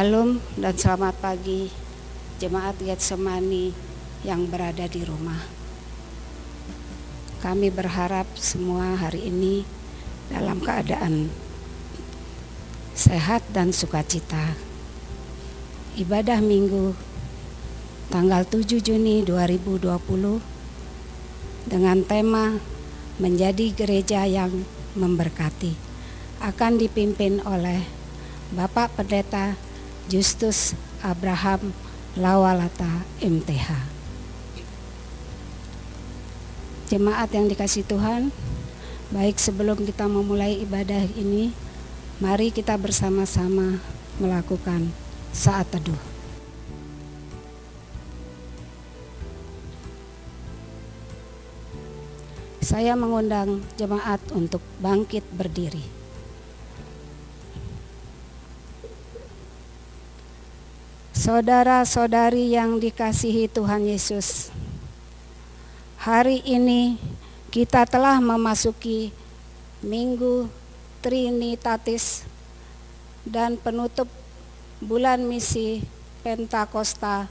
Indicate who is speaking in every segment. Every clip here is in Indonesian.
Speaker 1: Shalom dan selamat pagi jemaat Getsemani yang berada di rumah. Kami berharap semua hari ini dalam keadaan sehat dan sukacita. Ibadah Minggu tanggal 7 Juni 2020 dengan tema Menjadi Gereja yang Memberkati akan dipimpin oleh Bapak Pendeta Justus Abraham Lawalata MTH. Jemaat yang dikasihi Tuhan, baik sebelum kita memulai ibadah ini, mari kita bersama-sama melakukan saat teduh. Saya mengundang jemaat untuk bangkit berdiri. Saudara-saudari yang dikasihi Tuhan Yesus, hari ini kita telah memasuki Minggu Trinitatis dan penutup bulan misi Pentakosta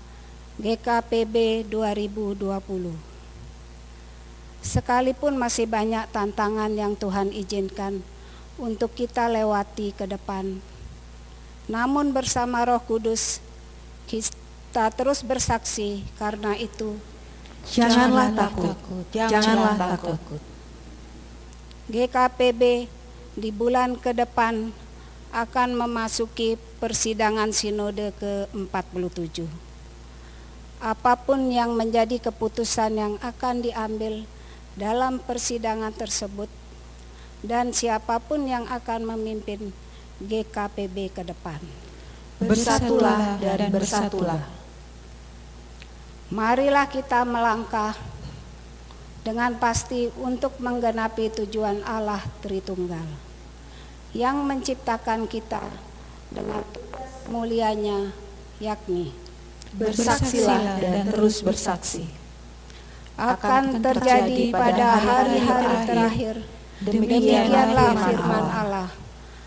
Speaker 1: GKPB 2020. Sekalipun masih banyak tantangan yang Tuhan izinkan untuk kita lewati ke depan, namun bersama Roh Kudus kita terus bersaksi. Karena itu
Speaker 2: janganlah takut.
Speaker 1: GKPB di bulan ke depan akan memasuki persidangan sinode ke-47. Apapun yang menjadi keputusan yang akan diambil dalam persidangan tersebut dan siapapun yang akan memimpin GKPB ke depan,
Speaker 2: bersatulah dan bersatulah.
Speaker 1: Marilah kita melangkah dengan pasti untuk menggenapi tujuan Allah Tritunggal yang menciptakan kita dengan tugas mulianya, yakni
Speaker 2: bersaksilah dan terus bersaksi.
Speaker 1: Akan terjadi pada hari-hari terakhir. Demikianlah firman Allah,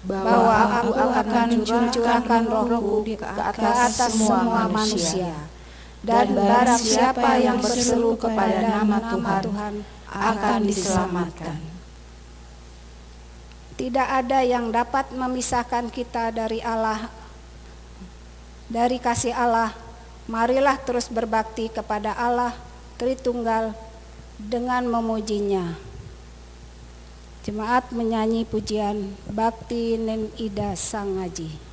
Speaker 1: bahwa Aku akan mencurahkan Roh-Ku ke atas semua manusia, dan barang siapa yang berseru kepada nama Tuhan akan diselamatkan. Tidak ada yang dapat memisahkan kita dari Allah, dari kasih Allah. Marilah terus berbakti kepada Allah Tritunggal dengan memujinya. Jemaat menyanyi pujian Bakti Nen Ida Sangaji.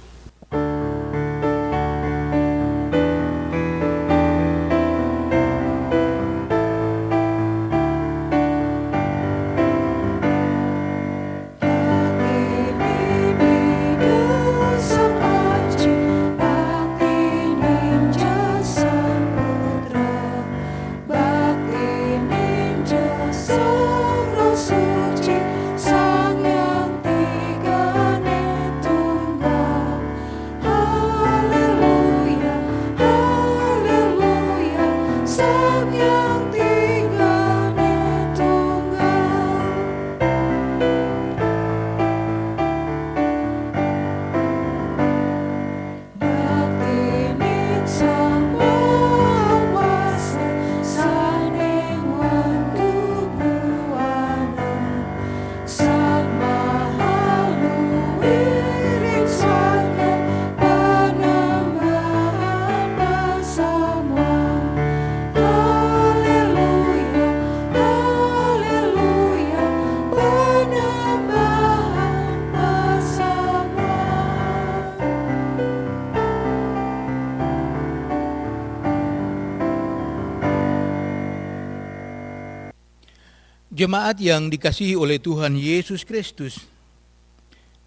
Speaker 3: Jemaat yang dikasihi oleh Tuhan Yesus Kristus,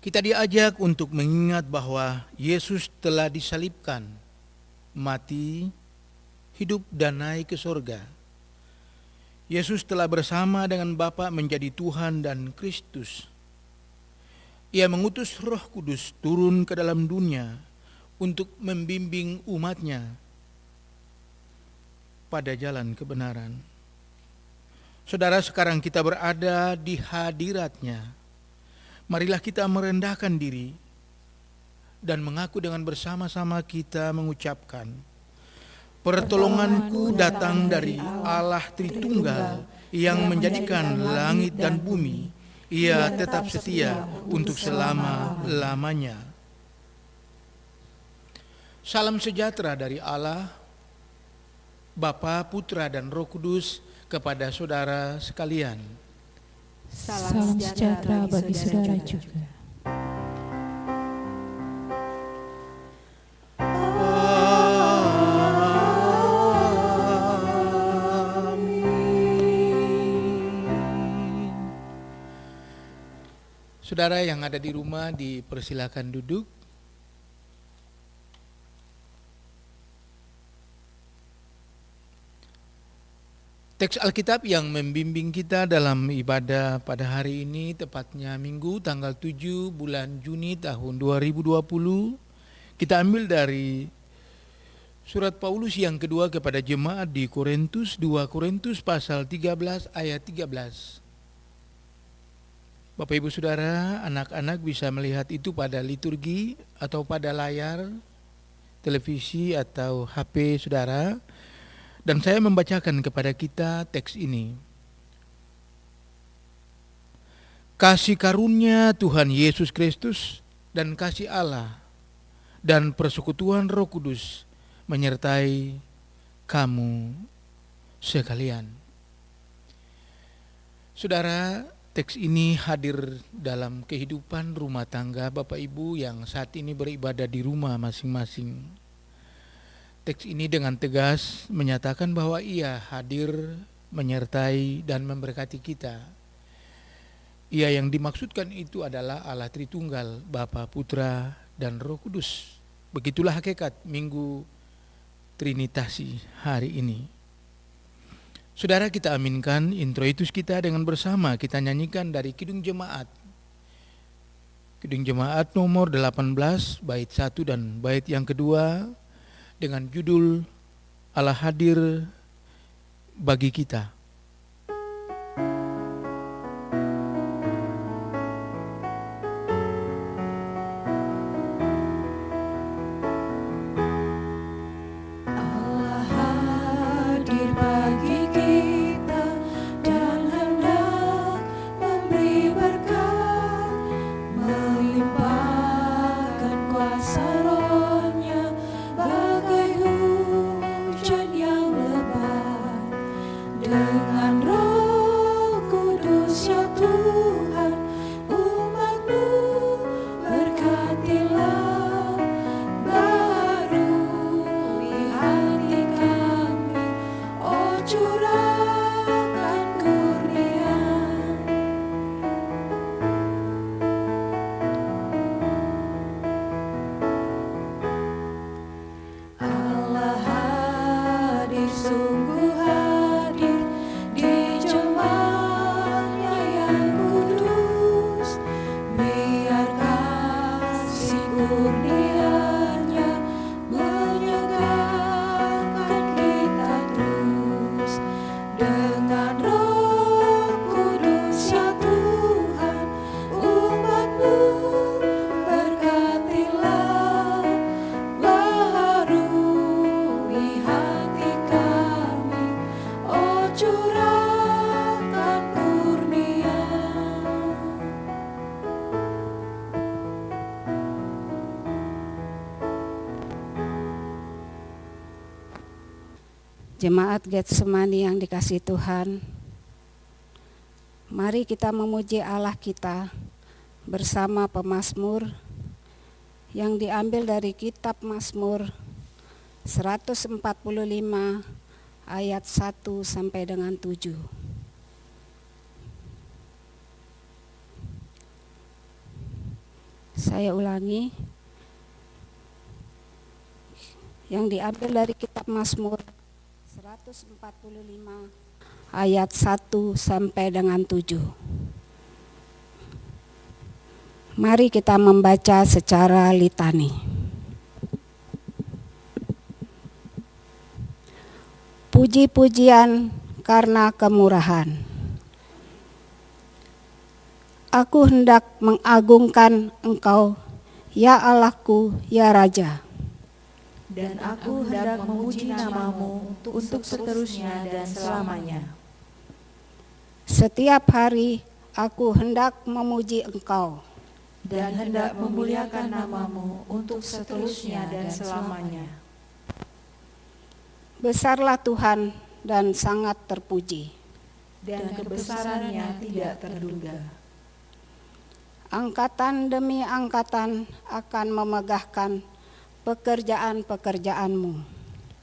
Speaker 3: kita diajak untuk mengingat bahwa Yesus telah disalibkan, mati, hidup dan naik ke sorga. Yesus telah bersama dengan Bapa menjadi Tuhan dan Kristus. Ia mengutus Roh Kudus turun ke dalam dunia untuk membimbing umatnya pada jalan kebenaran. Saudara, sekarang kita berada di hadirat-Nya. Marilah kita merendahkan diri dan mengaku dengan bersama-sama kita mengucapkan, pertolonganku datang dari Allah Tritunggal yang menjadikan langit dan bumi. Ia tetap setia untuk selama-lamanya. Salam sejahtera dari Allah, Bapa, Putra, dan Roh Kudus kepada saudara sekalian.
Speaker 2: Salam sejahtera bagi saudara juga.
Speaker 3: Saudara yang ada di rumah dipersilakan duduk. Teks Alkitab yang membimbing kita dalam ibadah pada hari ini, tepatnya Minggu tanggal 7 bulan Juni tahun 2020, kita ambil dari surat Paulus yang kedua kepada jemaat di Korintus, 2 Korintus pasal 13 ayat 13. Bapak Ibu Saudara, anak-anak bisa melihat itu pada liturgi atau pada layar televisi atau HP Saudara. Dan saya membacakan kepada kita teks ini. Kasih karunia Tuhan Yesus Kristus dan kasih Allah dan persekutuan Roh Kudus menyertai kamu sekalian. Saudara, teks ini hadir dalam kehidupan rumah tangga Bapak Ibu yang saat ini beribadah di rumah masing-masing. Teks ini dengan tegas menyatakan bahwa Ia hadir, menyertai, dan memberkati kita. Ia yang dimaksudkan itu adalah Allah Tritunggal, Bapa, Putra, dan Roh Kudus. Begitulah hakikat Minggu Trinitasi hari ini. Saudara, kita aminkan introitus kita dengan bersama kita nyanyikan dari Kidung Jemaat. Kidung Jemaat nomor 18, bait 1 dan bait yang kedua, dengan judul Allah hadir bagi kita.
Speaker 2: Allah hadir bagi kita dan hendak memberi berkat, melimpahkan kuasa Roh-Nya bagai hujan yang lebat. Dengan Roh Kudus ya Tuhan, umat-Mu berkatilah, baharui hati kami, oh curahkan kurnia. Allah hadir, sungguh hadir di jemaatnya yang kudus. Biar kasih kurnia-Nya menyegarkan kita terus. Dengan Roh Kudus ya Tuhan, umat-Mu berkatilah, baharui hati kami, oh curahkan kurnia.
Speaker 1: Jemaat Getsemani yang dikasihi Tuhan, mari kita memuji Allah kita bersama pemazmur yang diambil dari kitab Mazmur 145 ayat 1 sampai dengan 7. Saya ulangi, yang diambil dari kitab Mazmur 145 ayat 1 sampai dengan 7. Mari kita membaca secara litani. Puji-pujian karena kemurahan. Aku hendak mengagungkan Engkau, ya Allahku, ya Raja.
Speaker 2: Dan aku hendak memuji namamu untuk seterusnya dan selamanya.
Speaker 1: Setiap hari aku hendak memuji Engkau.
Speaker 2: Dan hendak memuliakan namamu untuk seterusnya dan selamanya.
Speaker 1: Besarlah Tuhan dan sangat terpuji.
Speaker 2: Dan kebesarannya tidak terduga.
Speaker 1: Angkatan demi angkatan akan memegahkan pekerjaan-pekerjaan-Mu.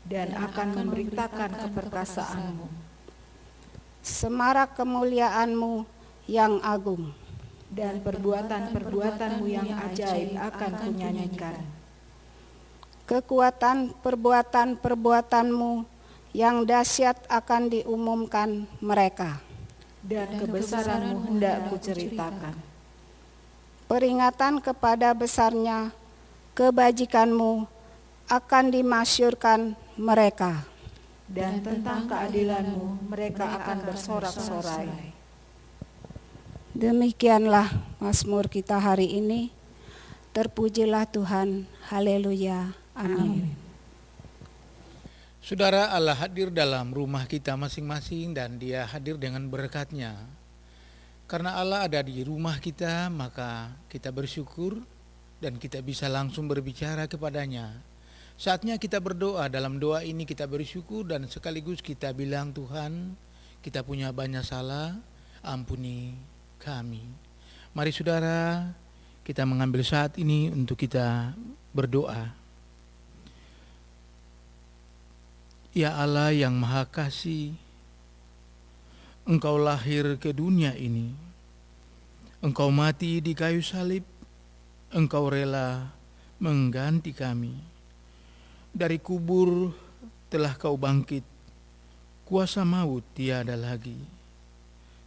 Speaker 2: Dan akan memberitakan keperkasaanmu.
Speaker 1: Semarak kemuliaan-Mu yang agung.
Speaker 2: Dan perbuatan-perbuatanmu yang ajaib akan kunyanyikan.
Speaker 1: Kekuatan perbuatan-perbuatanmu yang dahsyat akan diumumkan mereka.
Speaker 2: Dan kebesaranmu hendak kuceritakan.
Speaker 1: Peringatan kepada besarnya kebajikanmu akan dimasyurkan mereka.
Speaker 2: Dan tentang keadilanmu mereka akan bersorak-sorai.
Speaker 1: Demikianlah Mazmur kita hari ini. Terpujilah Tuhan. Haleluya. Amin.
Speaker 3: Saudara, Allah hadir dalam rumah kita masing-masing dan Dia hadir dengan berkat-Nya. Karena Allah ada di rumah kita, maka kita bersyukur dan kita bisa langsung berbicara kepada-Nya. Saatnya kita berdoa. Dalam doa ini kita bersyukur dan sekaligus kita bilang, Tuhan, kita punya banyak salah, ampuni kami. Mari saudara, kita mengambil saat ini untuk kita berdoa. Ya Allah yang Maha Kasih, Engkau lahir ke dunia ini. Engkau mati di kayu salib. Engkau rela mengganti kami. Dari kubur telah Kau bangkit. Kuasa maut tiada lagi.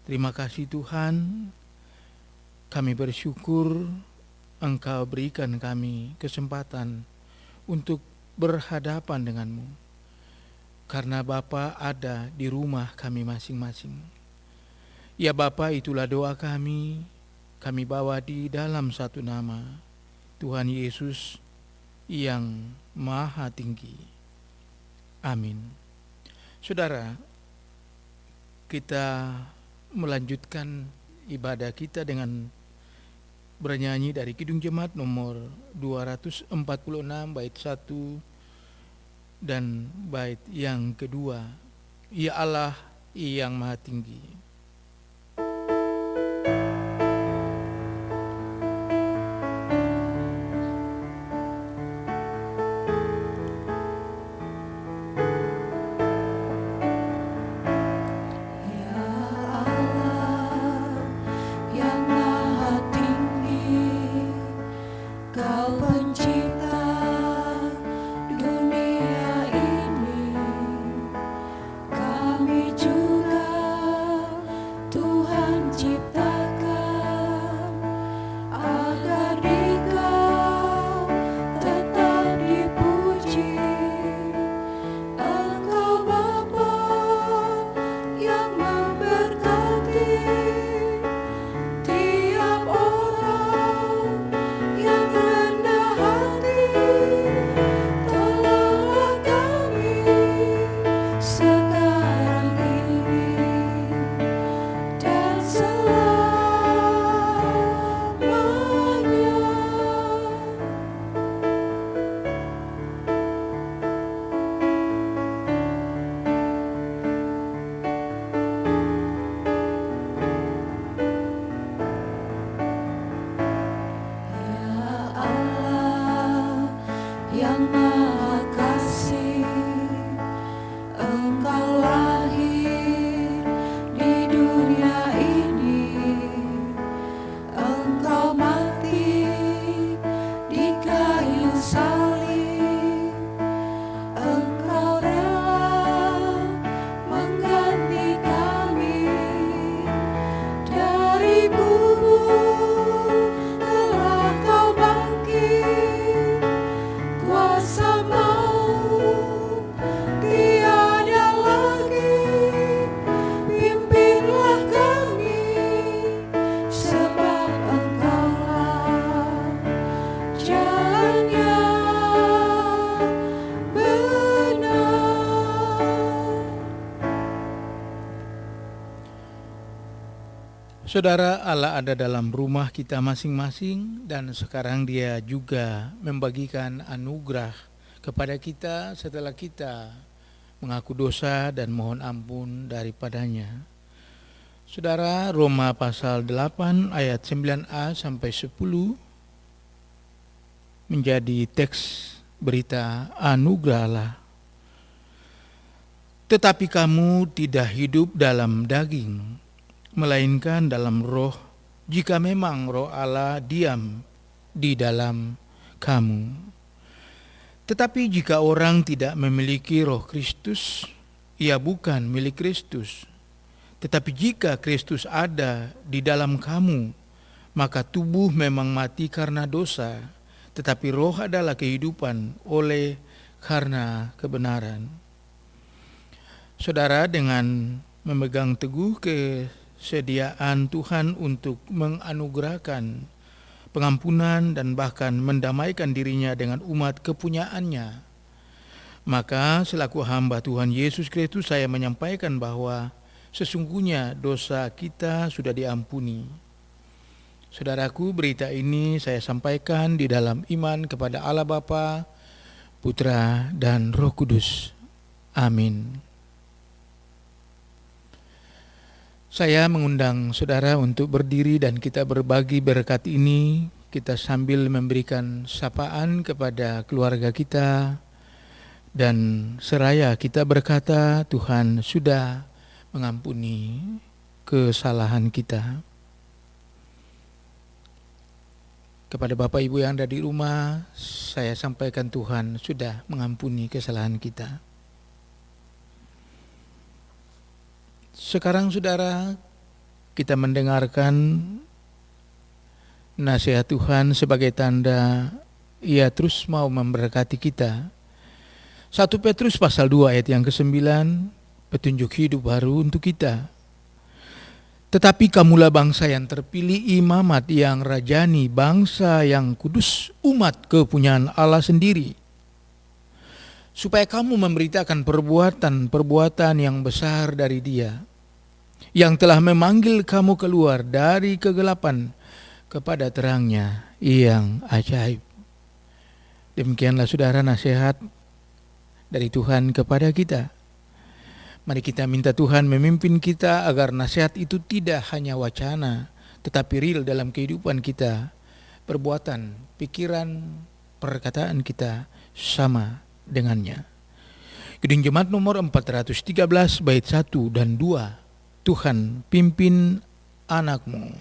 Speaker 3: Terima kasih Tuhan. Kami bersyukur Engkau berikan kami kesempatan untuk berhadapan denganmu. Karena Bapa ada di rumah kami masing-masing. Ya Bapa, itulah doa kami bawa di dalam satu nama, Tuhan Yesus yang Maha Tinggi. Amin. Saudara, kita melanjutkan ibadah kita dengan bernyanyi dari Kidung Jemaat nomor 246 bait 1 dan bait yang kedua, Ya Allah yang Maha Tinggi.
Speaker 2: Kami juga
Speaker 3: Saudara, Allah ada dalam rumah kita masing-masing dan sekarang Dia juga membagikan anugerah kepada kita setelah kita mengaku dosa dan mohon ampun daripadanya. Saudara, Roma pasal 8 ayat 9a sampai 10 menjadi teks berita anugerah Allah. Tetapi kamu tidak hidup dalam daging, melainkan dalam roh, jika memang roh Allah diam di dalam kamu. Tetapi jika orang tidak memiliki roh Kristus, ia bukan milik Kristus. Tetapi jika Kristus ada di dalam kamu, maka tubuh memang mati karena dosa, tetapi roh adalah kehidupan oleh karena kebenaran. Saudara, dengan memegang teguh kesediaan Tuhan untuk menganugerahkan pengampunan dan bahkan mendamaikan dirinya dengan umat kepunyaannya, maka selaku hamba Tuhan Yesus Kristus saya menyampaikan bahwa sesungguhnya dosa kita sudah diampuni. Saudaraku, berita ini saya sampaikan di dalam iman kepada Allah Bapa, Putra, dan Roh Kudus. Amin. Saya mengundang saudara untuk berdiri dan kita berbagi berkat ini. Kita sambil memberikan sapaan kepada keluarga kita dan seraya kita berkata, Tuhan sudah mengampuni kesalahan kita. Kepada Bapak Ibu yang ada di rumah, saya sampaikan Tuhan sudah mengampuni kesalahan kita. Sekarang saudara, kita mendengarkan nasihat Tuhan sebagai tanda Ia terus mau memberkati kita. 1 Petrus pasal 2 ayat yang ke-9, petunjuk hidup baru untuk kita. Tetapi kamulah bangsa yang terpilih, imamat yang rajani, bangsa yang kudus, umat kepunyaan Allah sendiri, supaya kamu memberitakan perbuatan yang besar dari Dia, yang telah memanggil kamu keluar dari kegelapan kepada terangnya yang ajaib. Demikianlah saudara nasihat dari Tuhan kepada kita. Mari kita minta Tuhan memimpin kita agar nasihat itu tidak hanya wacana, tetapi real dalam kehidupan kita. Perbuatan, pikiran, perkataan kita sama dengannya. Gedung Jemaat nomor 413 bait 1 dan 2. Tuhan pimpin anakmu.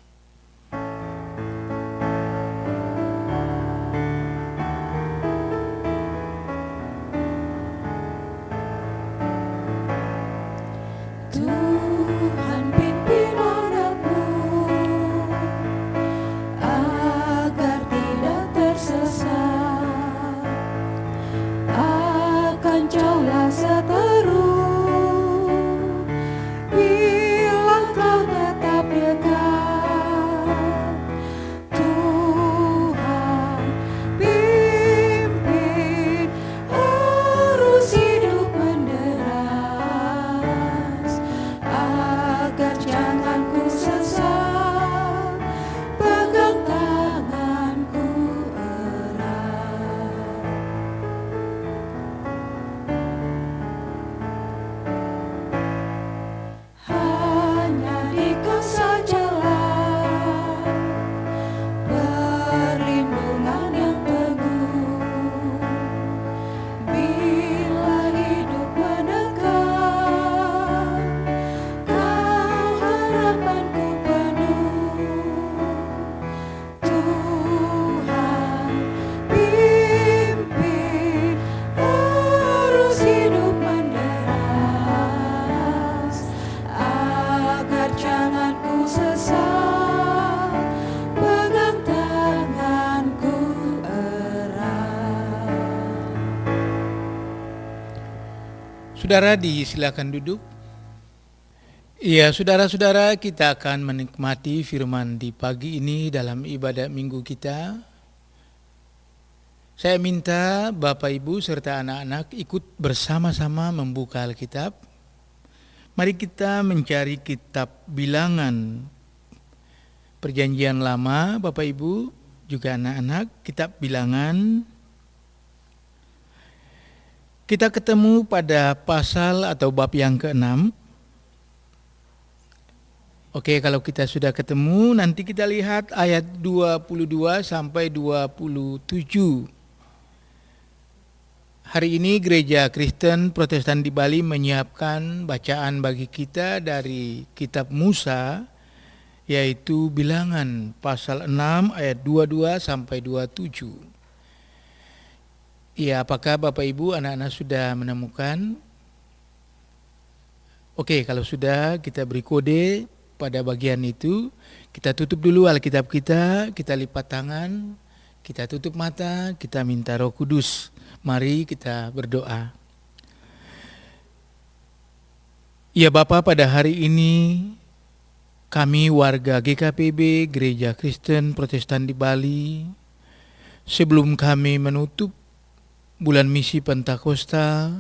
Speaker 2: Tuhan pimpin anakmu agar tidak tersesat, akan jauhlah seteru bila kau tetap dekat. Tuhan pimpin arus hidup menderas, agar jangan ku sesat, pegang tanganku erat. Hanya Dikau sajalah perlindungan yang teguh, bila hidup menekan, Kau harapanku penuh. Tuhan pimpin arus hidup menderas, agar jangan ku sesat, pegang tanganku erat.
Speaker 3: Saudara, disilakan duduk. Iya, saudara-saudara, kita akan menikmati firman di pagi ini dalam ibadah minggu kita. Saya minta Bapak Ibu serta anak-anak ikut bersama-sama membuka Alkitab. Mari kita mencari kitab Bilangan Perjanjian Lama, Bapak Ibu, juga anak-anak, kitab Bilangan. Kita ketemu pada pasal atau bab yang ke-6. Oke, kalau kita sudah ketemu, nanti kita lihat ayat 22 sampai 27. Hari ini Gereja Kristen Protestan di Bali menyiapkan bacaan bagi kita dari kitab Musa, yaitu Bilangan pasal 6 ayat 22 sampai 27. Ya, apakah Bapak Ibu anak-anak sudah menemukan? Oke, kalau sudah kita beri kode pada bagian itu. Kita tutup dulu Alkitab kita lipat tangan, kita tutup mata, kita minta Roh Kudus. Mari kita berdoa. Ya Bapa, pada hari ini kami warga GKPB, Gereja Kristen Protestan di Bali, sebelum kami menutup bulan misi Pentakosta,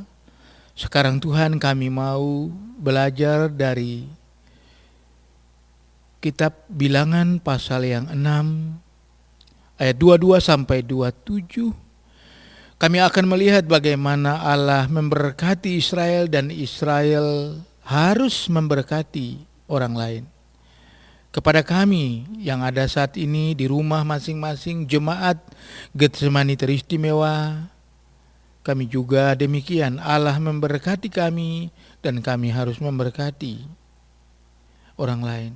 Speaker 3: sekarang Tuhan kami mau belajar dari kitab Bilangan pasal yang 6, ayat 22 sampai 27. Kami akan melihat bagaimana Allah memberkati Israel dan Israel harus memberkati orang lain. Kepada kami yang ada saat ini di rumah masing-masing jemaat Getsemani teristimewa, kami juga demikian. Allah memberkati kami dan kami harus memberkati orang lain.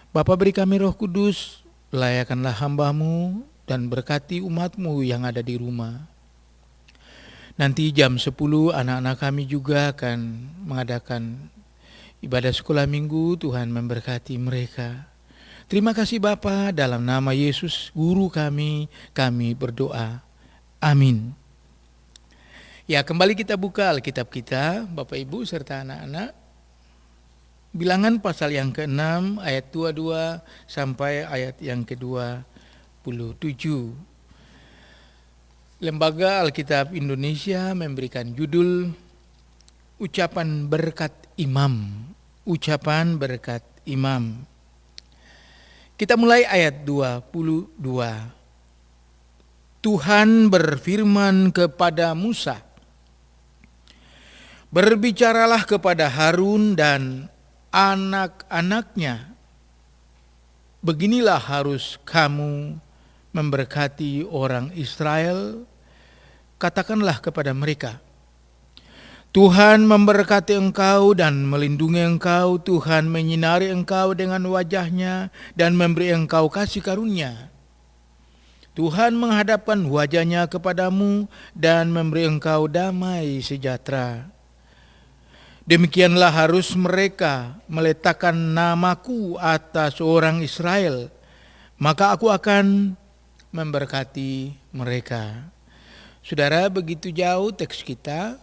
Speaker 3: Bapa, beri kami Roh Kudus, layakanlah hamba-Mu dan berkati umat-Mu yang ada di rumah. Nanti jam 10 anak-anak kami juga akan mengadakan ibadah sekolah minggu. Tuhan memberkati mereka. Terima kasih Bapa, dalam nama Yesus Guru kami berdoa. Amin. Ya, kembali kita buka Alkitab kita, Bapak Ibu serta anak-anak. Bilangan pasal yang ke-6 ayat 22 sampai ayat yang ke-27. Lembaga Alkitab Indonesia memberikan judul Ucapan Berkat Imam. Ucapan Berkat Imam. Kita mulai ayat 22. Tuhan berfirman kepada Musa, berbicaralah kepada Harun dan anak-anaknya, beginilah harus kamu memberkati orang Israel. Katakanlah kepada mereka, Tuhan memberkati engkau dan melindungi engkau. Tuhan menyinari engkau dengan wajahnya dan memberi engkau kasih karunia. Tuhan menghadapkan wajahnya kepadamu dan memberi engkau damai sejahtera. Demikianlah harus mereka meletakkan namaku atas orang Israel, maka aku akan memberkati mereka. Saudara, begitu jauh teks kita.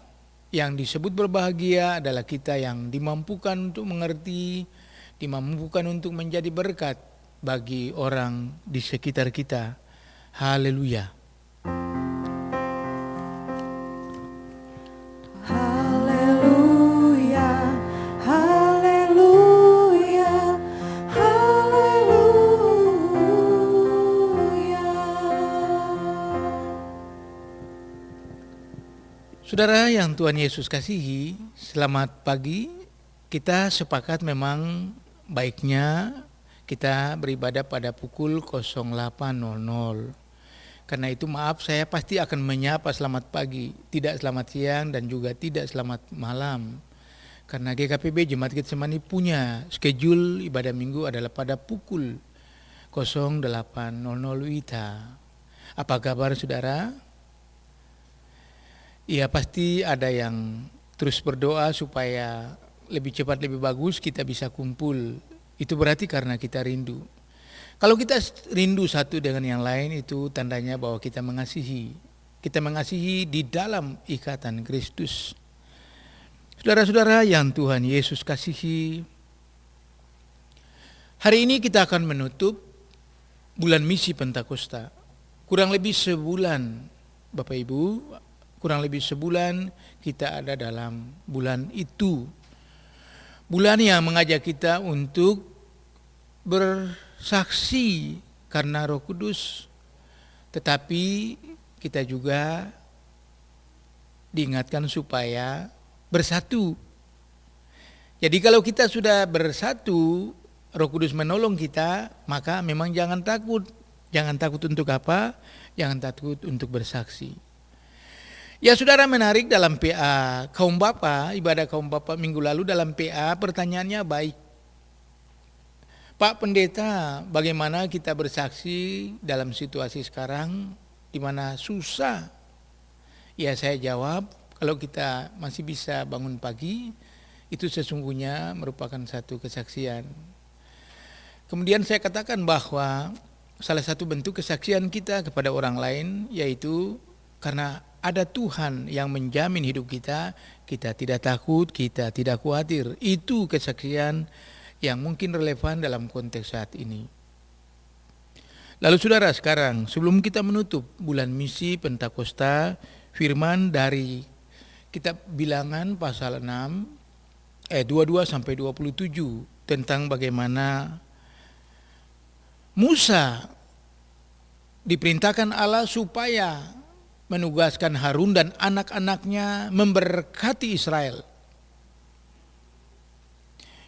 Speaker 3: Yang disebut berbahagia adalah kita yang dimampukan untuk mengerti, dimampukan untuk menjadi berkat bagi orang di sekitar kita. Haleluya. Saudara yang Tuhan Yesus kasihi, selamat pagi. Kita sepakat memang baiknya kita beribadah pada pukul 08.00. Karena itu maaf, saya pasti akan menyapa selamat pagi, tidak selamat siang dan juga tidak selamat malam. Karena GKPB Jemaat Getsemani punya schedule ibadah minggu adalah pada pukul 08.00 WITA. Apa kabar saudara? Ya, pasti ada yang terus berdoa supaya lebih cepat lebih bagus kita bisa kumpul. Itu berarti karena kita rindu. Kalau kita rindu satu dengan yang lain, itu tandanya bahwa kita mengasihi. Kita mengasihi di dalam ikatan Kristus. Saudara-saudara yang Tuhan Yesus kasihi, hari ini kita akan menutup bulan misi Pentakosta. Kurang lebih sebulan, Bapak Ibu, kurang lebih sebulan kita ada dalam bulan itu. Bulan yang mengajak kita untuk bersaksi karena Roh Kudus, tetapi kita juga diingatkan supaya bersatu. Jadi kalau kita sudah bersatu, Roh Kudus menolong kita, maka memang jangan takut. Jangan takut untuk apa? Jangan takut untuk bersaksi. Ya saudara, menarik dalam PA kaum Bapa, ibadah kaum Bapa minggu lalu dalam PA pertanyaannya baik. Pak Pendeta, bagaimana kita bersaksi dalam situasi sekarang di mana susah? Ya saya jawab, kalau kita masih bisa bangun pagi, itu sesungguhnya merupakan satu kesaksian. Kemudian saya katakan bahwa salah satu bentuk kesaksian kita kepada orang lain yaitu karena ada Tuhan yang menjamin hidup kita, kita tidak takut, kita tidak khawatir. Itu kesaksian yang mungkin relevan dalam konteks saat ini. Lalu saudara, sekarang sebelum kita menutup bulan misi Pentakosta, firman dari kitab Bilangan pasal 6 ayat 22 sampai 27 tentang bagaimana Musa diperintahkan Allah supaya menugaskan Harun dan anak-anaknya memberkati Israel.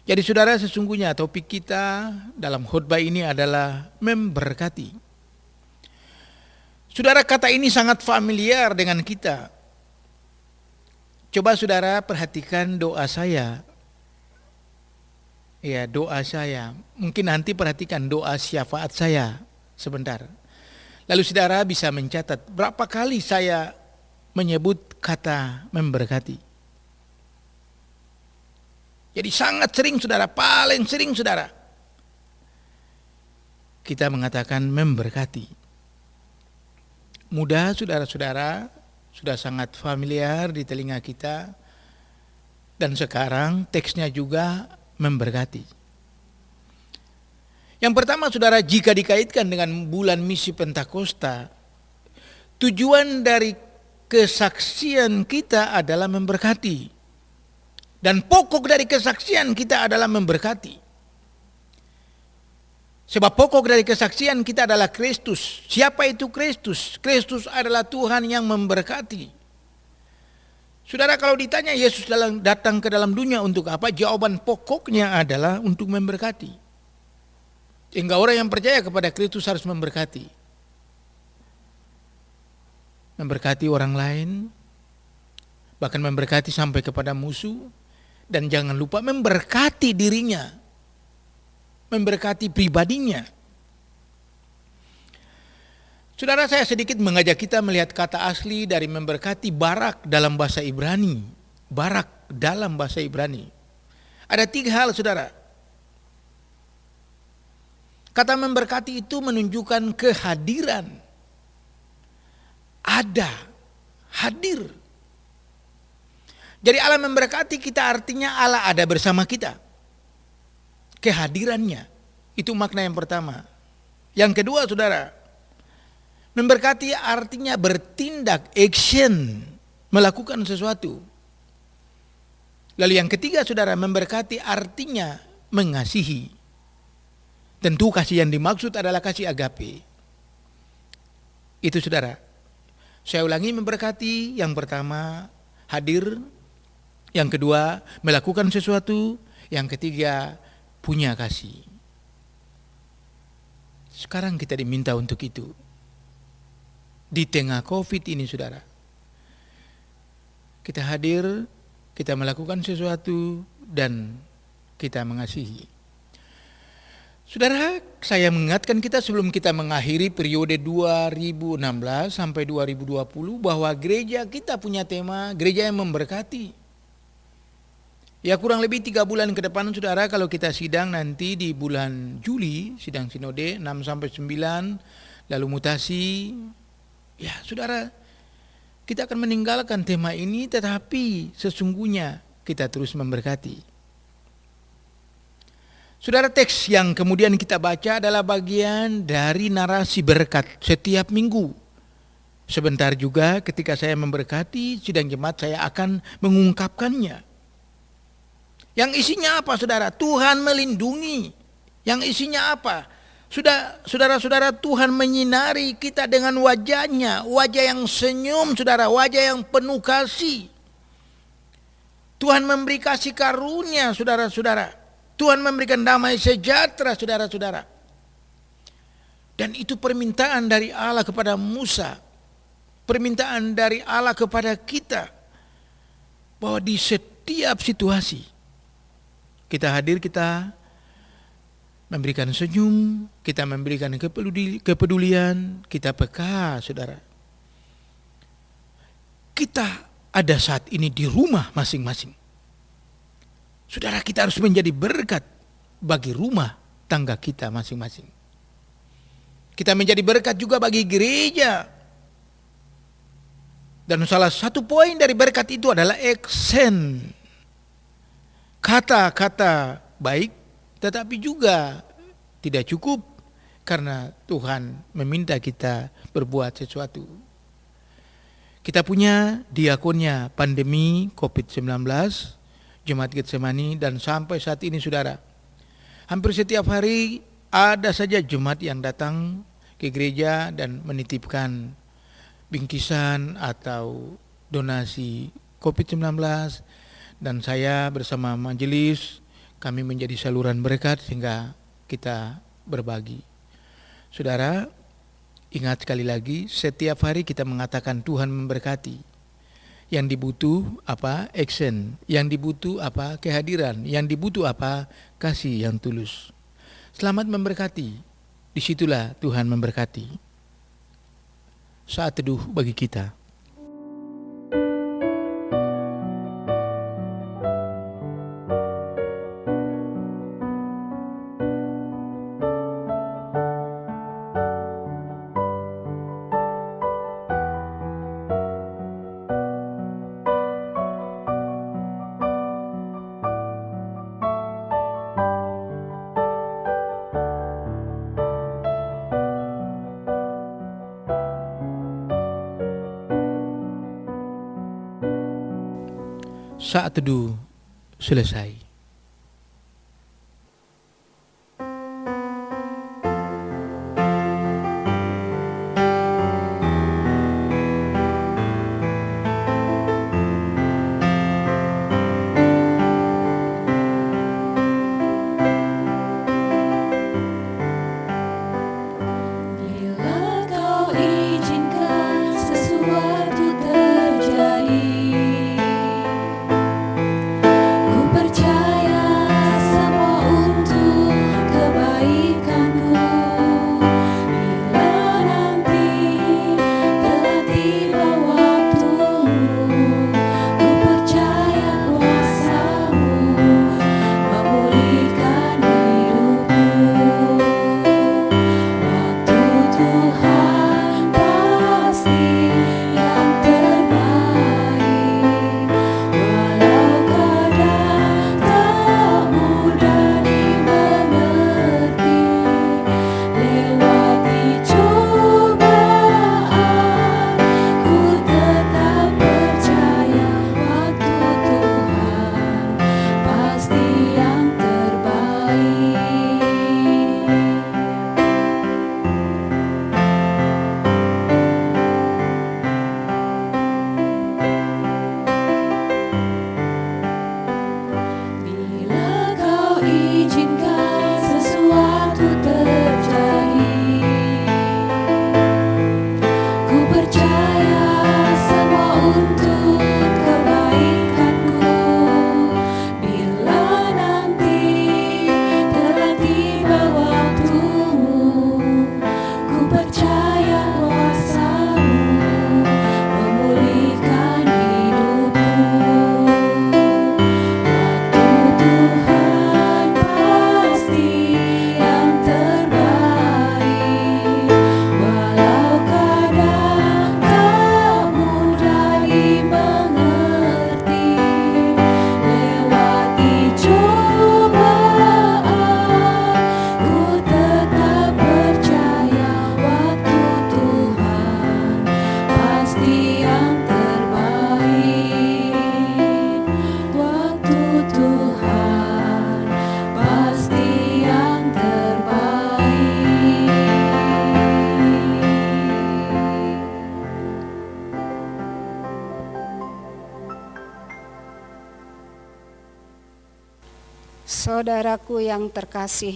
Speaker 3: Jadi saudara, sesungguhnya topik kita dalam khotbah ini adalah memberkati. Saudara, kata ini sangat familiar dengan kita. Coba saudara perhatikan doa saya. Ya, doa saya. Mungkin nanti perhatikan doa syafaat saya sebentar. Lalu saudara bisa mencatat berapa kali saya menyebut kata memberkati. Jadi sangat sering saudara, paling sering saudara, kita mengatakan memberkati. Mudah saudara-saudara, sudah sangat familiar di telinga kita. Dan sekarang teksnya juga memberkati. Yang pertama saudara, jika dikaitkan dengan bulan misi Pentakosta, tujuan dari kesaksian kita adalah memberkati. Dan pokok dari kesaksian kita adalah memberkati. Sebab pokok dari kesaksian kita adalah Kristus. Siapa itu Kristus? Kristus adalah Tuhan yang memberkati. Saudara, kalau ditanya Yesus datang ke dalam dunia untuk apa? Jawaban pokoknya adalah untuk memberkati. Sehingga orang yang percaya kepada Kristus harus memberkati. Memberkati orang lain, bahkan memberkati sampai kepada musuh. Dan jangan lupa memberkati dirinya, memberkati pribadinya. Saudara, saya sedikit mengajak kita melihat kata asli dari memberkati, barak dalam bahasa Ibrani. Barak dalam bahasa Ibrani. Ada 3 hal saudara. Kata memberkati itu menunjukkan kehadiran. Ada, hadir. Jadi Allah memberkati kita artinya Allah ada bersama kita. Kehadirannya. Itu makna yang pertama. Yang kedua saudara, memberkati artinya bertindak, action, melakukan sesuatu. Lalu yang ketiga saudara, memberkati artinya mengasihi. Tentu kasih yang dimaksud adalah kasih agape. Itu saudara. Saya ulangi, memberkati yang pertama hadir, yang kedua melakukan sesuatu, yang ketiga punya kasih. Sekarang kita diminta untuk itu. Di tengah COVID ini saudara. Kita hadir, kita melakukan sesuatu, dan kita mengasihi. Saudara, saya mengingatkan kita sebelum kita mengakhiri periode 2016 sampai 2020 bahwa gereja kita punya tema gereja yang memberkati. Ya kurang lebih 3 bulan ke depan saudara, kalau kita sidang nanti di bulan Juli, sidang sinode 6 sampai 9, lalu mutasi. Ya saudara, kita akan meninggalkan tema ini, tetapi sesungguhnya kita terus memberkati. Saudara, teks yang kemudian kita baca adalah bagian dari narasi berkat setiap minggu. Sebentar juga ketika saya memberkati sidang jemaat, saya akan mengungkapkannya. Yang isinya apa saudara? Tuhan melindungi. Yang isinya apa? Sudah, saudara-saudara, Tuhan menyinari kita dengan wajahnya, wajah yang senyum, saudara, wajah yang penuh kasih. Tuhan memberi kasih karunia, saudara-saudara. Tuhan memberikan damai sejahtera, saudara-saudara. Dan itu permintaan dari Allah kepada Musa. Permintaan dari Allah kepada kita. Bahwa di setiap situasi kita hadir, kita memberikan senyum, kita memberikan kepedulian, kita peka, saudara. Kita ada saat ini di rumah masing-masing. Saudara, kita harus menjadi berkat bagi rumah tangga kita masing-masing. Kita menjadi berkat juga bagi gereja. Dan salah satu poin dari berkat itu adalah aksen. Kata-kata baik, tetapi juga tidak cukup karena Tuhan meminta kita berbuat sesuatu. Kita punya diakonnya pandemi COVID-19, Jemaat Getsemani, dan sampai saat ini, saudara, hampir setiap hari ada saja jemaat yang datang ke gereja dan menitipkan bingkisan atau donasi COVID-19, dan saya bersama majelis, kami menjadi saluran berkat sehingga kita berbagi. Saudara, ingat sekali lagi, setiap hari kita mengatakan Tuhan memberkati. Yang dibutuh apa? Action. Yang dibutuh apa? Kehadiran. Yang dibutuh apa? Kasih yang tulus. Selamat memberkati. Disitulah Tuhan memberkati. Saat teduh bagi kita. Saat teduh selesai.
Speaker 2: Bila kau izinkan sesuatu terjadi, ku percaya
Speaker 1: Saudaraku yang terkasih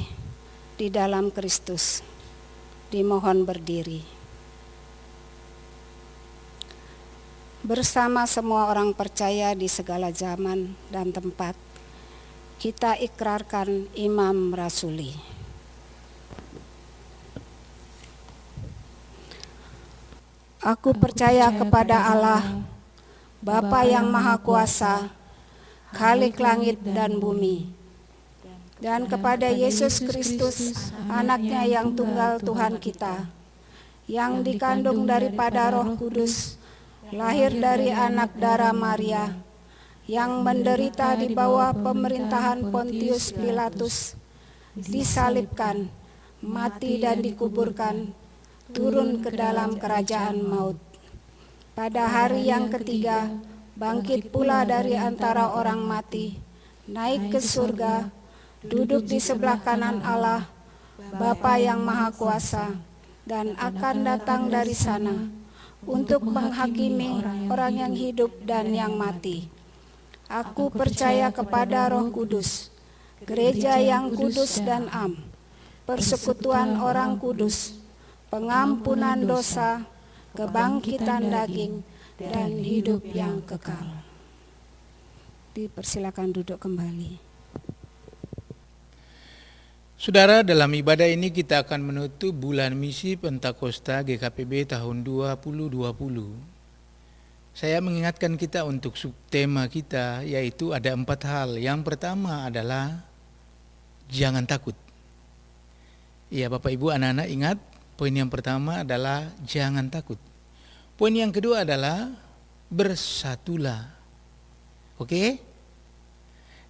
Speaker 1: di dalam Kristus, dimohon berdiri. Bersama semua orang percaya di segala zaman dan tempat, kita ikrarkan Imam Rasuli. Aku percaya kepada Allah, Bapa yang Maha Kuasa, Khalik langit dan bumi, dan kepada Yesus Kristus, anaknya yang tunggal Tuhan kita, yang dikandung daripada Roh Kudus, lahir dari anak darah Maria, yang menderita di bawah pemerintahan Pontius Pilatus, disalibkan, mati dan dikuburkan, turun ke dalam kerajaan maut. Pada hari yang ketiga, bangkit pula dari antara orang mati, naik ke surga, duduk di sebelah kanan Allah, Bapa yang Maha Kuasa, dan akan datang dari sana untuk menghakimi orang yang hidup dan yang mati. Aku percaya kepada Roh Kudus, gereja yang kudus dan am, persekutuan orang kudus, pengampunan dosa, kebangkitan daging, dan hidup yang kekal. Dipersilakan duduk kembali.
Speaker 3: Saudara, dalam ibadah ini kita akan menutup bulan misi Pentakosta GKPB tahun 2020. Saya mengingatkan kita untuk subtema kita, yaitu ada 4 hal. Yang pertama adalah jangan takut. Ya, Bapak Ibu, anak-anak ingat, poin yang pertama adalah jangan takut. Poin yang kedua adalah bersatulah. Oke?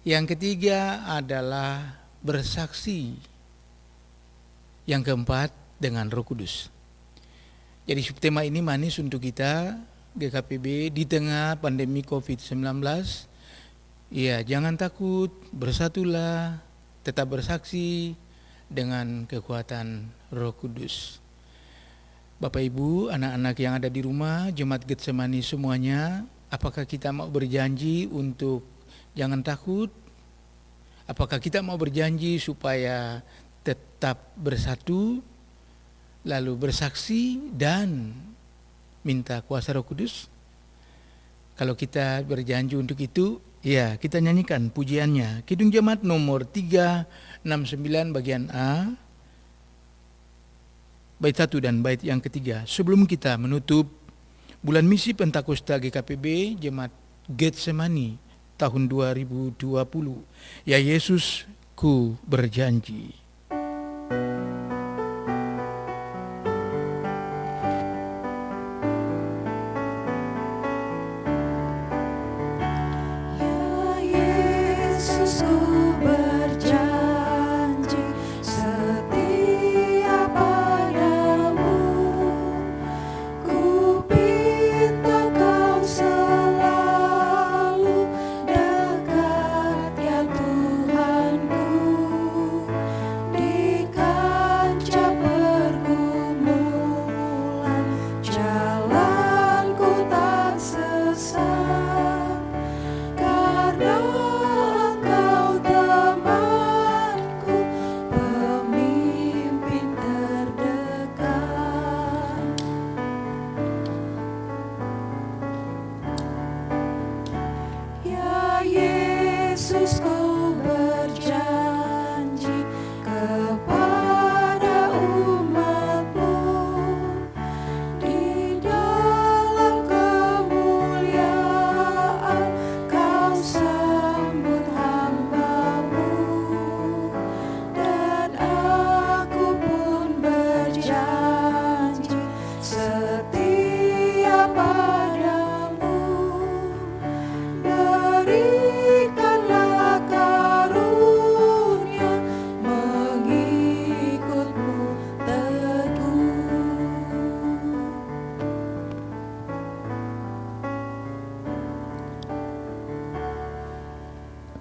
Speaker 3: Yang ketiga adalah bersaksi. Yang keempat dengan Roh Kudus. Jadi subtema ini manis untuk kita GKPB di tengah pandemi COVID-19. Ya, jangan takut, bersatulah, tetap bersaksi dengan kekuatan Roh Kudus. Bapak Ibu, anak-anak yang ada di rumah, Jemaat Getsemani semuanya, apakah kita mau berjanji untuk jangan takut? Apakah kita mau berjanji supaya tetap bersatu, lalu bersaksi dan minta kuasa Roh Kudus? Kalau kita berjanji untuk itu, ya kita nyanyikan pujiannya. Kidung Jemaat nomor 369 bagian A, bait 1 dan bait yang ketiga. Sebelum kita menutup bulan misi Pentakosta GKPB Jemaat Getsemani tahun 2020. Ya Yesus, ku berjanji.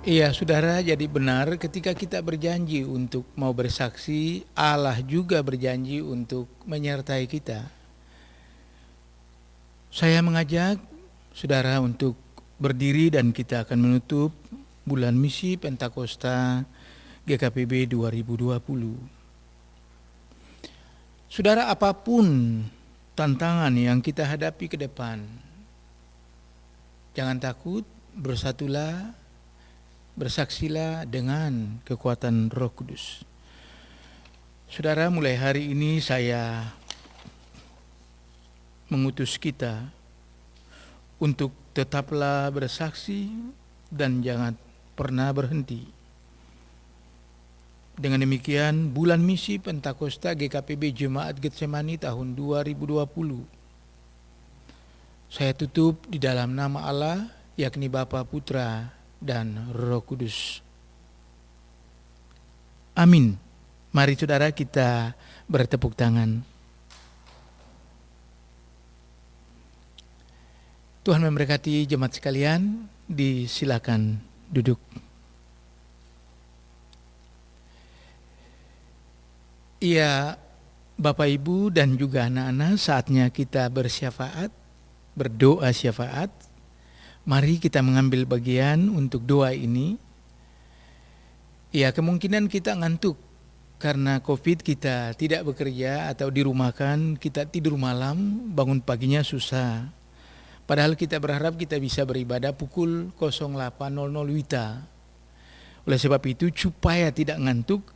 Speaker 3: Iya saudara, jadi benar ketika kita berjanji untuk mau bersaksi, Allah juga berjanji untuk menyertai kita. Saya mengajak saudara untuk berdiri dan kita akan menutup bulan misi Pentakosta GKPB 2020. Saudara, apapun tantangan yang kita hadapi ke depan, jangan takut, bersatulah, bersaksilah dengan kekuatan Roh Kudus. Saudara, mulai hari ini saya mengutus kita untuk tetaplah bersaksi dan jangan pernah berhenti. Dengan demikian, bulan misi Pentakosta GKPB Jemaat Getsemani tahun 2020 saya tutup di dalam nama Allah, yakni Bapa, Putra, dan Roh Kudus. Amin. Mari saudara kita bertepuk tangan. Tuhan memberkati jemaat sekalian, disilakan duduk. Iya, Bapak Ibu dan juga anak-anak, saatnya kita bersyafaat, berdoa syafaat. Mari kita mengambil bagian untuk doa ini. Ya, kemungkinan kita ngantuk karena COVID, kita tidak bekerja atau dirumahkan, kita tidur malam, bangun paginya susah. Padahal kita berharap kita bisa beribadah pukul 08.00 WITA. Oleh sebab itu, supaya tidak ngantuk,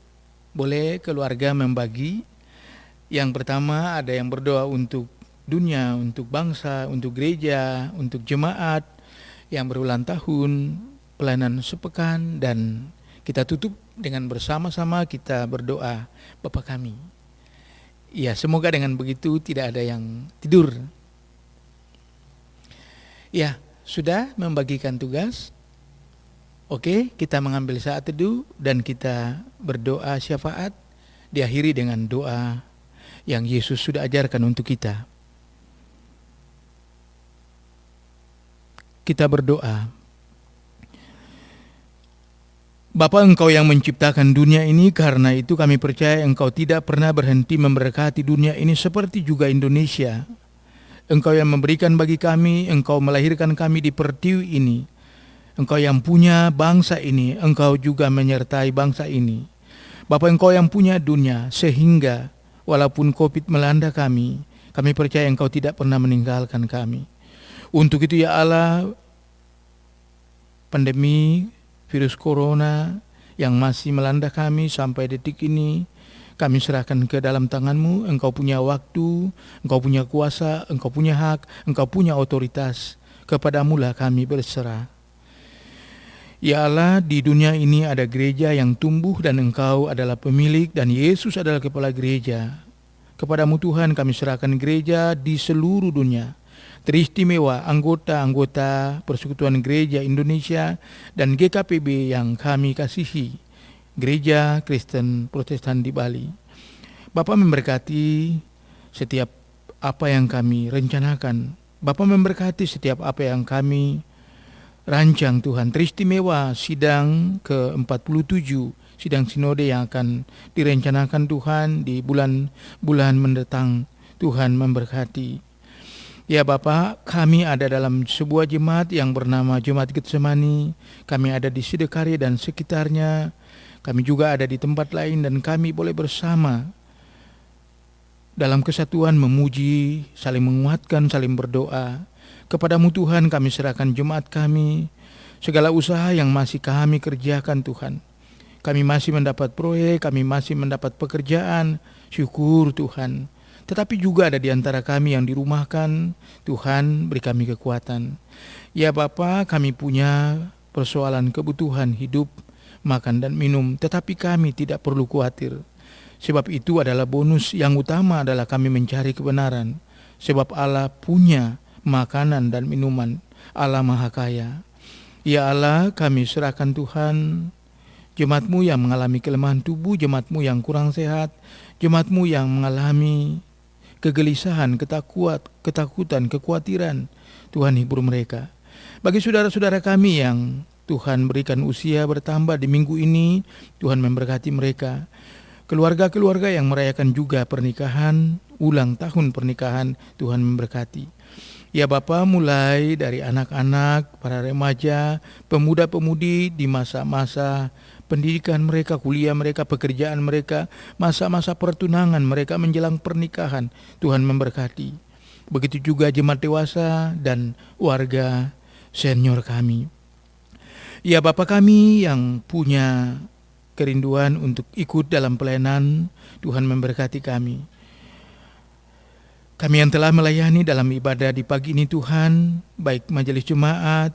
Speaker 3: boleh keluarga membagi. Yang pertama ada yang berdoa untuk dunia, untuk bangsa, untuk gereja, untuk jemaat yang berulang tahun, pelayanan sepekan, dan kita tutup dengan bersama-sama kita berdoa Bapa kami. Ya, semoga dengan begitu tidak ada yang tidur. Ya, sudah membagikan tugas. Oke, kita mengambil saat teduh dan kita berdoa syafaat, diakhiri dengan doa yang Yesus sudah ajarkan untuk kita. Kita berdoa. Bapa, Engkau yang menciptakan dunia ini, karena itu kami percaya Engkau tidak pernah berhenti memberkati dunia ini seperti juga Indonesia. Engkau yang memberikan bagi kami, Engkau melahirkan kami di pertiwi ini. Engkau yang punya bangsa ini, Engkau juga menyertai bangsa ini. Bapa, Engkau yang punya dunia, sehingga walaupun COVID melanda kami percaya Engkau tidak pernah meninggalkan kami. Untuk itu ya Allah, pandemi virus corona yang masih melanda kami sampai detik ini, kami serahkan ke dalam tangan-Mu. Engkau punya waktu, Engkau punya kuasa, Engkau punya hak, Engkau punya otoritas. Kepadamu-lah kami berserah. Ya Allah, di dunia ini ada gereja yang tumbuh dan Engkau adalah pemilik dan Yesus adalah kepala gereja. Kepadamu Tuhan kami serahkan gereja di seluruh dunia. Teristimewa anggota-anggota Persekutuan Gereja Indonesia dan GKPB yang kami kasihi, Gereja Kristen Protestan di Bali. Bapa memberkati setiap apa yang kami rencanakan. Bapa memberkati setiap apa yang kami rancang Tuhan. Teristimewa sidang ke-47, sidang sinode yang akan direncanakan Tuhan di bulan-bulan mendatang. Tuhan memberkati. Ya Bapa, kami ada dalam sebuah jemaat yang bernama Jemaat Getsemani. Kami ada di Sidekari dan sekitarnya. Kami juga ada di tempat lain dan kami boleh bersama dalam kesatuan memuji, saling menguatkan, saling berdoa. Kepadamu Tuhan kami serahkan jemaat kami, segala usaha yang masih kami kerjakan Tuhan. Kami masih mendapat proyek, kami masih mendapat pekerjaan, syukur Tuhan. Tetapi juga ada di antara kami yang dirumahkan, Tuhan beri kami kekuatan. Ya Bapa, kami punya persoalan kebutuhan hidup, makan dan minum, tetapi kami tidak perlu khawatir. Sebab itu adalah bonus yang utama adalah kami mencari kebenaran. Sebab Allah punya makanan dan minuman, Allah Maha Kaya. Ya Allah, kami serahkan Tuhan jemaat-Mu yang mengalami kelemahan tubuh, jemaat-Mu yang kurang sehat, jemaat-Mu yang mengalami kegelisahan, ketakutan, kekhawatiran. Tuhan hibur mereka. Bagi saudara-saudara kami yang Tuhan berikan usia bertambah di minggu ini, Tuhan memberkati mereka. Keluarga-keluarga yang merayakan juga pernikahan, ulang tahun pernikahan, Tuhan memberkati. Ya Bapa, mulai dari anak-anak, para remaja, pemuda-pemudi di masa-masa pendidikan mereka, kuliah mereka, pekerjaan mereka, masa-masa pertunangan mereka menjelang pernikahan. Tuhan memberkati. Begitu juga jemaat dewasa dan warga senior kami. Ya Bapa kami yang punya kerinduan untuk ikut dalam pelayanan, Tuhan memberkati kami. Kami yang telah melayani dalam ibadah di pagi ini Tuhan, baik majelis jemaat,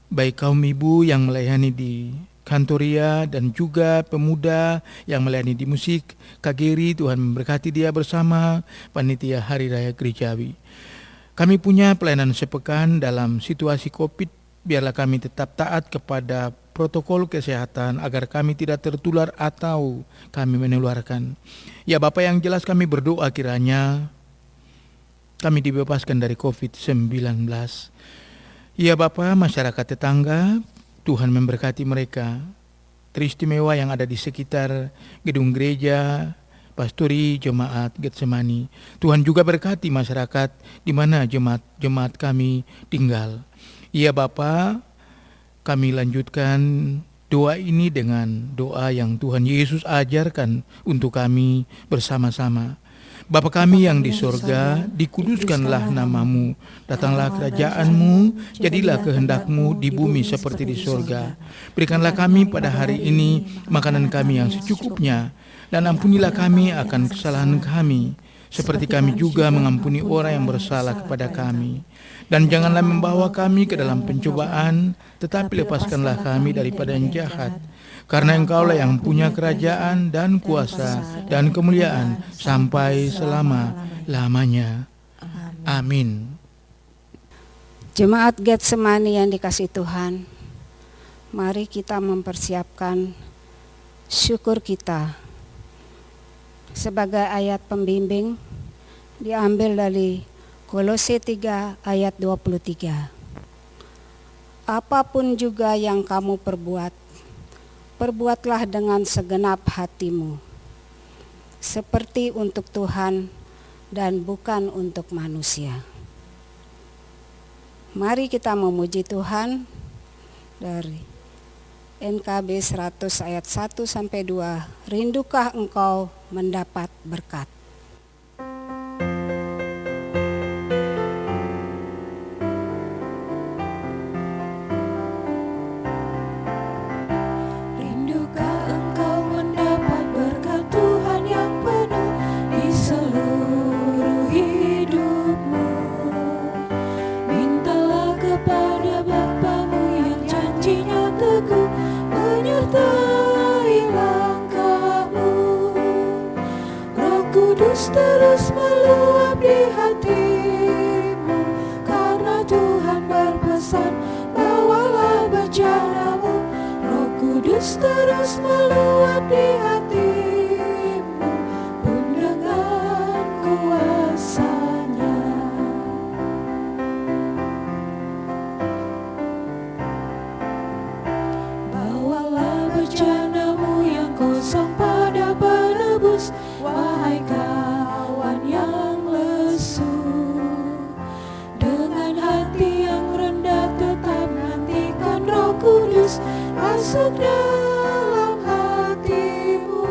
Speaker 3: baik kaum ibu yang melayani di kantoria dan juga pemuda yang melayani di musik KGRI, Tuhan memberkati dia bersama panitia Hari Raya Gerejawi. Kami punya pelayanan sepekan dalam situasi COVID, biarlah kami tetap taat kepada protokol kesehatan agar kami tidak tertular atau kami menularkan. Ya Bapa yang jelas kami berdoa kiranya kami dibebaskan dari COVID-19. Ya Bapa, masyarakat tetangga, Tuhan memberkati mereka. Teristimewa yang ada di sekitar gedung gereja, pastori, jemaat Getsemani. Tuhan juga berkati masyarakat di mana jemaat kami tinggal. Ya Bapa, kami lanjutkan doa ini dengan doa yang Tuhan Yesus ajarkan untuk kami bersama-sama. Bapa kami yang di sorga, dikuduskanlah namamu, datanglah kerajaan-Mu, jadilah kehendak-Mu di bumi seperti di sorga. Berikanlah kami pada hari ini makanan kami yang secukupnya, dan ampunilah kami akan kesalahan kami, seperti kami juga mengampuni orang yang bersalah kepada kami. Dan janganlah membawa kami ke dalam pencobaan, tetapi lepaskanlah kami daripada yang jahat. Karena Engkaulah yang punya kerajaan dan kuasa dan kemuliaan sampai selama-lamanya. Amin.
Speaker 1: Jemaat Getsemani yang dikasihi Tuhan, mari kita mempersiapkan syukur kita sebagai ayat pembimbing diambil dari Kolose 3 ayat 23. Apapun juga yang kamu perbuat, perbuatlah dengan segenap hatimu, seperti untuk Tuhan dan bukan untuk manusia. Mari kita memuji Tuhan dari NKB 100 ayat 1-2. Rindukah engkau mendapat berkat?
Speaker 2: Terus meluap di hatimu, karena Tuhan berpesan, bawalah bejanamu. Roh Kudus terus meluap di hatimu, pun dengan kuasa-Nya. Bawalah bejanamu yang kosong pada penebus, wahai kawan yang lesu. Dengan hati yang rendah tetap nantikan Roh Kudus masuk dalam hatimu.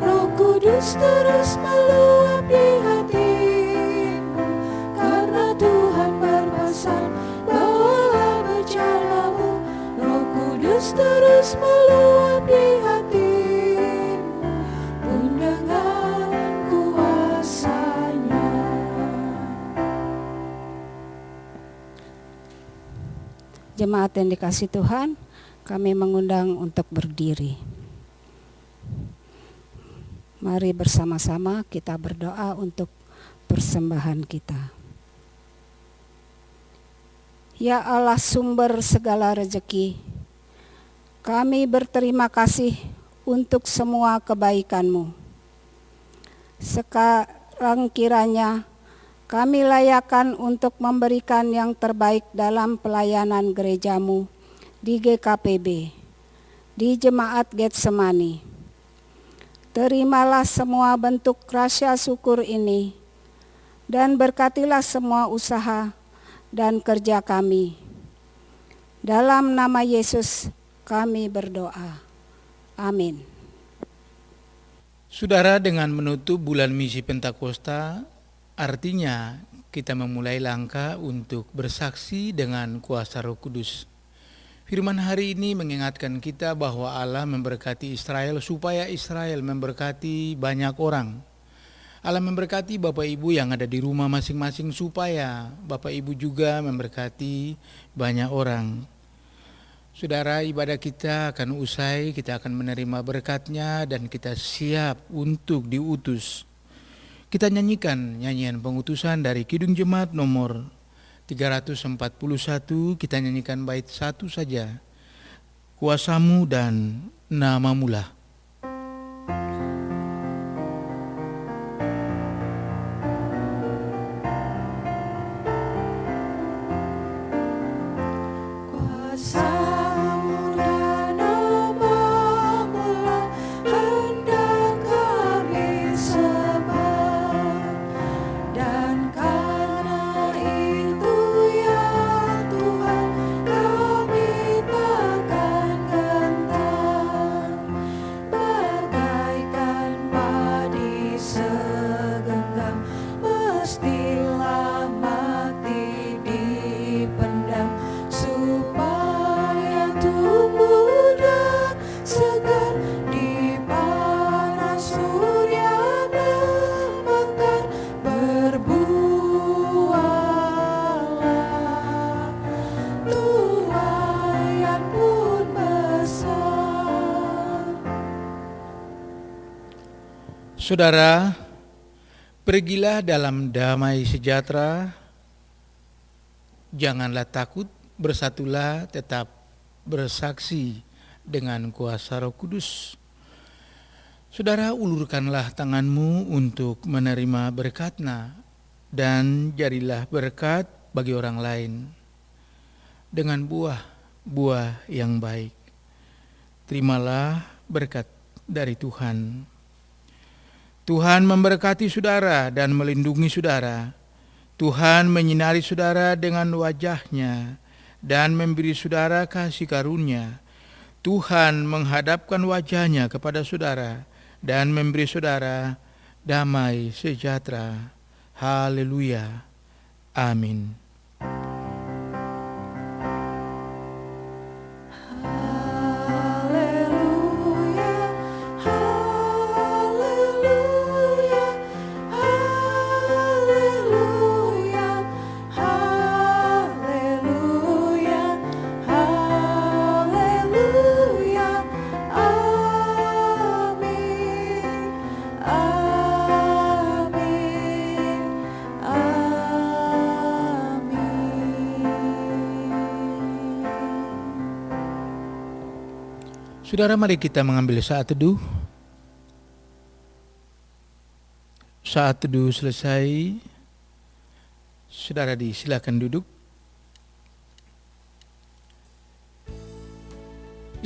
Speaker 2: Roh Kudus terus meluap di hatimu, karena Tuhan berpesan, bawalah bejanamu. Roh Kudus terus meluap di hatimu,
Speaker 1: Jemaat yang dikasihi Tuhan, kami mengundang untuk berdiri. Mari bersama-sama kita berdoa untuk persembahan kita. Ya Allah sumber segala rezeki, kami berterima kasih untuk semua kebaikan-Mu. Sekarang kiranya kami layakan untuk memberikan yang terbaik dalam pelayanan gereja-Mu di GKPB, di Jemaat Getsemani. Terimalah semua bentuk rasa syukur ini, dan berkatilah semua usaha dan kerja kami. Dalam nama Yesus Kami berdoa. Amin.
Speaker 3: Saudara, dengan menutup bulan misi Pentakosta, artinya kita memulai langkah untuk bersaksi dengan kuasa Roh Kudus. Firman hari ini mengingatkan kita bahwa Allah memberkati Israel supaya Israel memberkati banyak orang. Allah memberkati Bapak Ibu yang ada di rumah masing-masing supaya Bapak Ibu juga memberkati banyak orang. Saudara, ibadah kita akan usai, kita akan menerima berkat-Nya dan kita siap untuk diutus. Kita nyanyikan nyanyian pengutusan dari Kidung Jemaat nomor 341, kita nyanyikan bait 1 saja. Kuasamu dan namamu-lah. Saudara, pergilah dalam damai sejahtera, janganlah takut, bersatulah, tetap bersaksi dengan kuasa Roh Kudus. Saudara, ulurkanlah tanganmu untuk menerima berkat-Nya dan jadilah berkat bagi orang lain dengan buah yang baik. Terimalah berkat dari Tuhan. Tuhan memberkati saudara dan melindungi saudara. Tuhan menyinari saudara dengan wajah-Nya dan memberi saudara kasih karunia. Tuhan menghadapkan wajah-Nya kepada saudara dan memberi saudara damai sejahtera. Haleluya. Amin. Saudara, mari kita mengambil saat teduh. Saat teduh selesai, saudara disilakan duduk.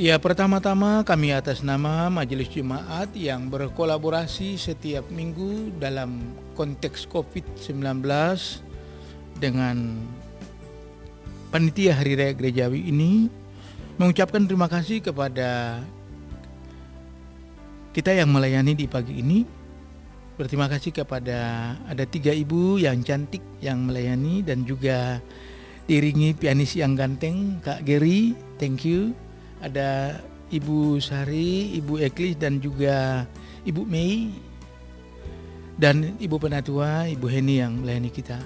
Speaker 3: Ya, pertama-tama kami atas nama Majelis Jemaat yang berkolaborasi setiap minggu dalam konteks COVID-19 dengan Panitia Hari Raya Gerejawi ini, mengucapkan terima kasih kepada kita yang melayani di pagi ini. Berterima kasih kepada ada 3 ibu yang cantik yang melayani dan juga diiringi pianis yang ganteng, Kak Geri, thank you. Ada Ibu Sari, Ibu Eklis dan juga Ibu Mei dan Ibu Penatua, Ibu Heni yang melayani kita.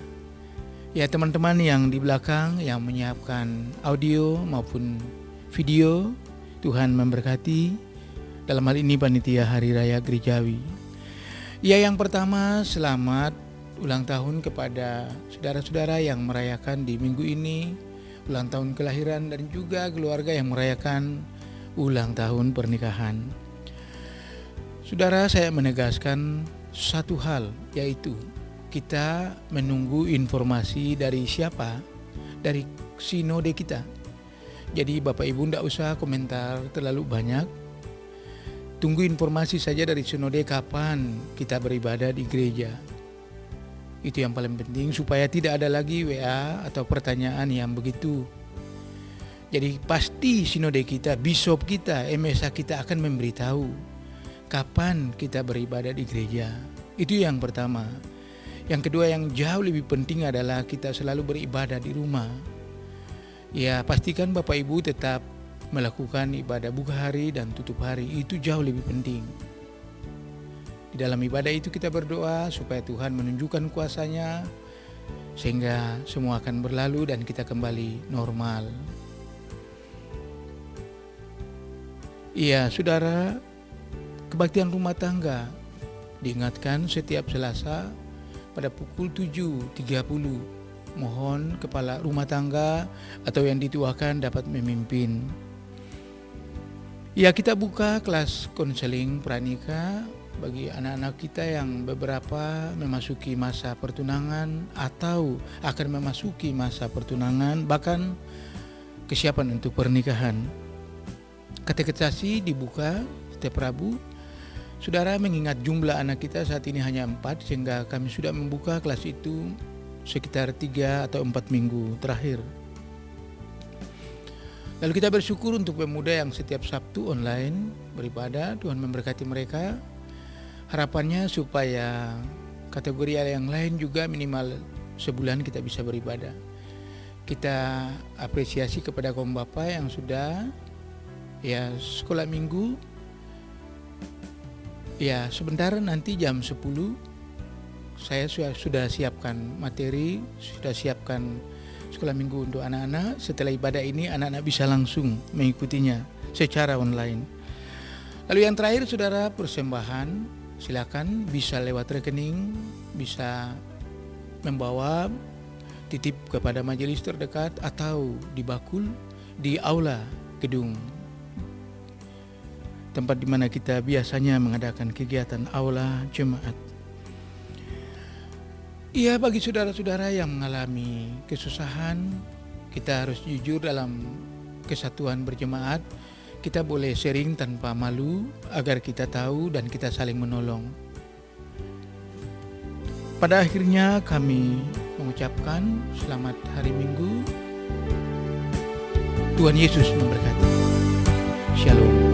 Speaker 3: Ya, teman-teman yang di belakang yang menyiapkan audio maupun video, Tuhan memberkati. Dalam hal ini Panitia Hari Raya Gerejawi. Ya, yang pertama, selamat ulang tahun kepada saudara-saudara yang merayakan di minggu ini ulang tahun kelahiran dan juga keluarga yang merayakan ulang tahun pernikahan. Saudara, saya menegaskan satu hal, yaitu kita menunggu informasi dari siapa? Dari sinode kita. Jadi Bapak Ibu tidak usah komentar terlalu banyak. Tunggu informasi saja dari sinode kapan kita beribadah di gereja. Itu yang paling penting supaya tidak ada lagi WA atau pertanyaan yang begitu Jadi pasti sinode kita, bisop kita, MSA kita akan memberitahu kapan kita beribadah di gereja. Itu yang pertama. Yang kedua yang jauh lebih penting adalah kita selalu beribadah di rumah. Ya, pastikan Bapak Ibu tetap melakukan ibadah buka hari dan tutup hari. Itu jauh lebih penting. Di dalam ibadah itu kita berdoa supaya Tuhan menunjukkan kuasa-Nya sehingga semua akan berlalu dan kita kembali normal. Iya, saudara, kebaktian rumah tangga diingatkan setiap Selasa pada pukul 7.30. Mohon kepala rumah tangga atau yang dituakan dapat memimpin. Ya, kita buka kelas konseling pranikah bagi anak-anak kita yang beberapa memasuki masa pertunangan atau akan memasuki masa pertunangan, bahkan kesiapan untuk pernikahan. Katekisasi dibuka setiap Rabu. Saudara, mengingat jumlah anak kita saat ini hanya 4, sehingga kami sudah membuka kelas itu sekitar 3 atau 4 minggu terakhir. Lalu kita bersyukur untuk pemuda yang setiap Sabtu online beribadah. Tuhan memberkati mereka. Harapannya supaya kategori yang lain juga minimal sebulan kita bisa beribadah. Kita apresiasi kepada kaum bapak yang sudah sekolah minggu. Ya, sebentar nanti jam 10 saya sudah siapkan materi, sudah siapkan sekolah minggu untuk anak-anak. Setelah ibadah ini anak-anak bisa langsung mengikutinya secara online. Lalu yang terakhir, saudara, persembahan. Silakan bisa lewat rekening, bisa membawa titip kepada majelis terdekat atau di bakul di aula gedung tempat di mana kita biasanya mengadakan kegiatan aula jemaat. Iya, bagi saudara-saudara yang mengalami kesusahan, kita harus jujur dalam kesatuan berjemaat. Kita boleh sharing tanpa malu agar kita tahu dan kita saling menolong. Pada akhirnya kami mengucapkan selamat hari Minggu. Tuhan Yesus memberkati. Shalom.